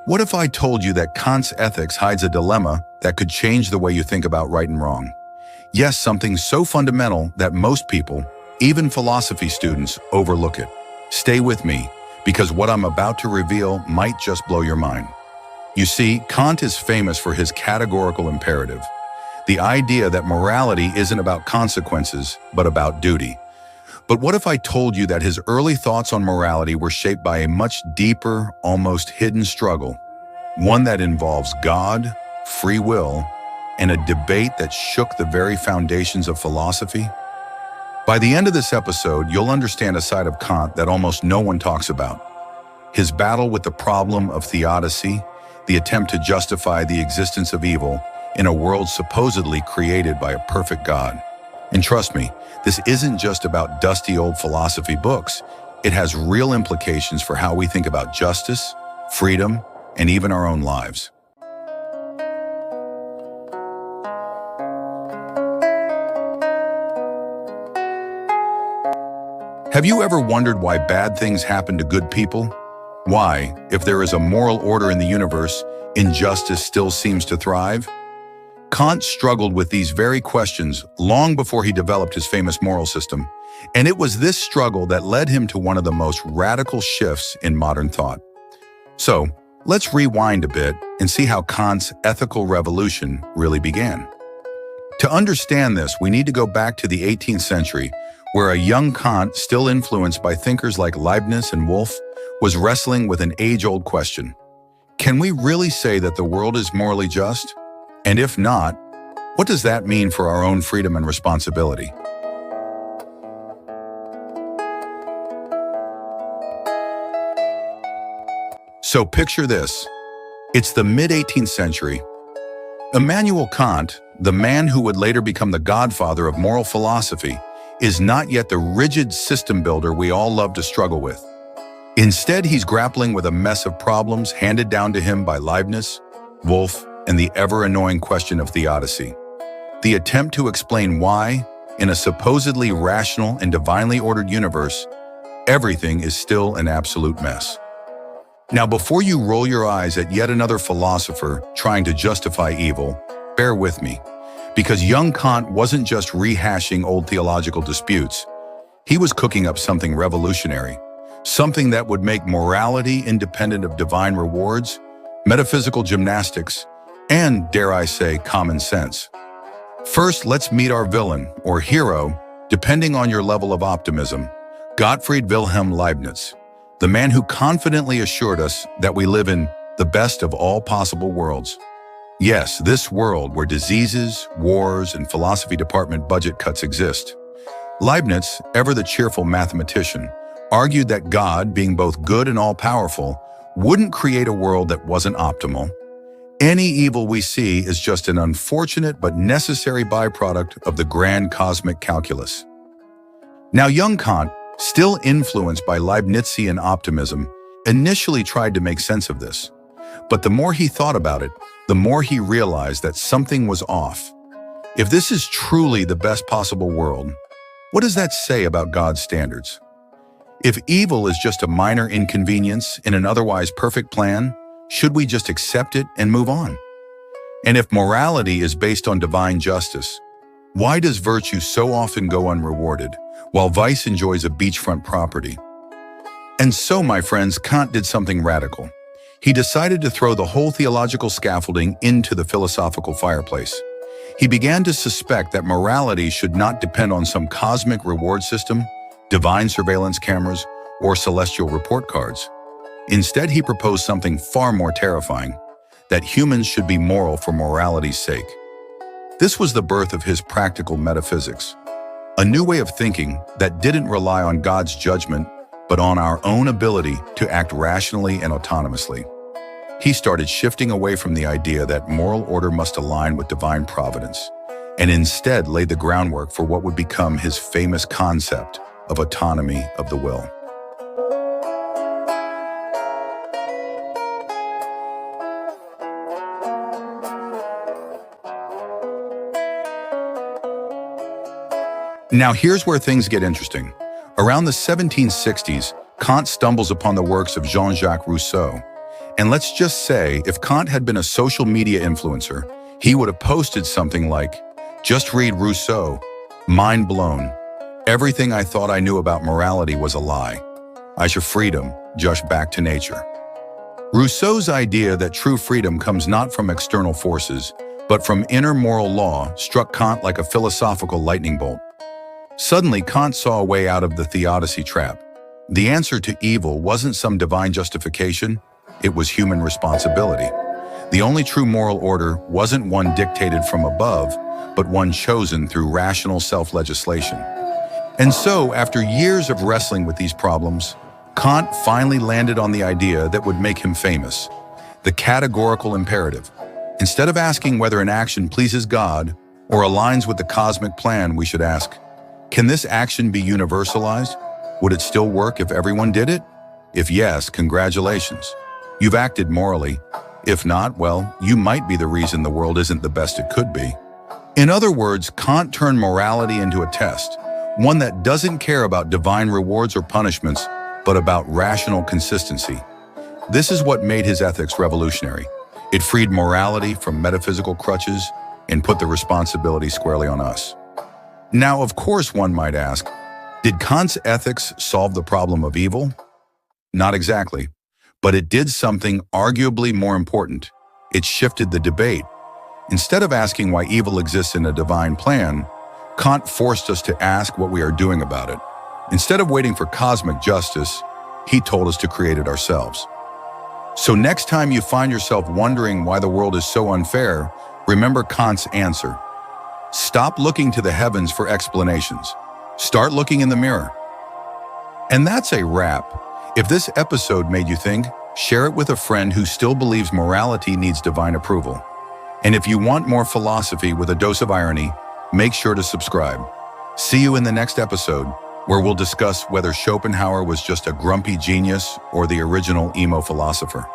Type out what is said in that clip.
What if I told you that Kant's ethics hides a dilemma that could change the way you think about right and wrong? Yes, something so fundamental that most people, even philosophy students, overlook it. Stay with me, because what I'm about to reveal might just blow your mind. You see, Kant is famous for his categorical imperative, the idea that morality isn't about consequences, but about duty. But what if I told you that his early thoughts on morality were shaped by a much deeper, almost hidden struggle, one that involves God, free will, and a debate that shook the very foundations of philosophy? By the end of this episode, you'll understand a side of Kant that almost no one talks about. His battle with the problem of theodicy, the attempt to justify the existence of evil in a world supposedly created by a perfect God. And trust me, this isn't just about dusty old philosophy books. It has real implications for how we think about justice, freedom, and even our own lives. Have you ever wondered why bad things happen to good people? Why, if there is a moral order in the universe, injustice still seems to thrive? Kant struggled with these very questions long before he developed his famous moral system, and it was this struggle that led him to one of the most radical shifts in modern thought. So, let's rewind a bit and see how Kant's ethical revolution really began. To understand this, we need to go back to the 18th century, where a young Kant, still influenced by thinkers like Leibniz and Wolff, was wrestling with an age-old question. Can we really say that the world is morally just? And if not, what does that mean for our own freedom and responsibility? So picture this. It's the mid-18th century. Immanuel Kant, the man who would later become the godfather of moral philosophy, is not yet the rigid system builder we all love to struggle with. Instead, he's grappling with a mess of problems handed down to him by Leibniz, Wolff, and the ever-annoying question of theodicy. The attempt to explain why, in a supposedly rational and divinely ordered universe, everything is still an absolute mess. Now, before you roll your eyes at yet another philosopher trying to justify evil, bear with me, because young Kant wasn't just rehashing old theological disputes. He was cooking up something revolutionary, something that would make morality independent of divine rewards, metaphysical gymnastics, and, dare I say, common sense. First, let's meet our villain, or hero, depending on your level of optimism, Gottfried Wilhelm Leibniz, the man who confidently assured us that we live in the best of all possible worlds. Yes, this world where diseases, wars, and philosophy department budget cuts exist. Leibniz, ever the cheerful mathematician, argued that God, being both good and all-powerful, wouldn't create a world that wasn't optimal. Any evil we see is just an unfortunate but necessary byproduct of the grand cosmic calculus. Now, young Kant, still influenced by Leibnizian optimism, initially tried to make sense of this. But the more he thought about it, the more he realized that something was off. If this is truly the best possible world, what does that say about God's standards? If evil is just a minor inconvenience in an otherwise perfect plan, should we just accept it and move on? And if morality is based on divine justice, why does virtue so often go unrewarded, while vice enjoys a beachfront property? And so, my friends, Kant did something radical. He decided to throw the whole theological scaffolding into the philosophical fireplace. He began to suspect that morality should not depend on some cosmic reward system, divine surveillance cameras, or celestial report cards. Instead, he proposed something far more terrifying, that humans should be moral for morality's sake. This was the birth of his practical metaphysics, a new way of thinking that didn't rely on God's judgment, but on our own ability to act rationally and autonomously. He started shifting away from the idea that moral order must align with divine providence, and instead laid the groundwork for what would become his famous concept of autonomy of the will. Now here's where things get interesting. Around the 1760s, Kant stumbles upon the works of Jean-Jacques Rousseau, And let's just say, if Kant had been a social media influencer, he would have posted something like, "Just read Rousseau. Mind blown. Everything I thought I knew about morality was a lie. I should freedom, just back to nature." Rousseau's idea that true freedom comes not from external forces, but from inner moral law struck Kant like a philosophical lightning bolt. Suddenly, Kant saw a way out of the Theodicy trap. The answer to evil wasn't some divine justification, it was human responsibility. The only true moral order wasn't one dictated from above, but one chosen through rational self-legislation. And so, after years of wrestling with these problems, Kant finally landed on the idea that would make him famous: the categorical imperative. Instead of asking whether an action pleases God or aligns with the cosmic plan, we should ask, can this action be universalized? Would it still work if everyone did it? If yes, congratulations. You've acted morally. If not, well, you might be the reason the world isn't the best it could be. In other words, Kant turned morality into a test, one that doesn't care about divine rewards or punishments, but about rational consistency. This is what made his ethics revolutionary. It freed morality from metaphysical crutches and put the responsibility squarely on us. Now, of course, one might ask, did Kant's ethics solve the problem of evil? Not exactly, but it did something arguably more important. It shifted the debate. Instead of asking why evil exists in a divine plan, Kant forced us to ask what we are doing about it. Instead of waiting for cosmic justice, he told us to create it ourselves. So next time you find yourself wondering why the world is so unfair, remember Kant's answer. Stop looking to the heavens for explanations. Start looking in the mirror. And that's a wrap. If this episode made you think, share it with a friend who still believes morality needs divine approval. And if you want more philosophy with a dose of irony, make sure to subscribe. See you in the next episode, where we'll discuss whether Schopenhauer was just a grumpy genius or the original emo philosopher.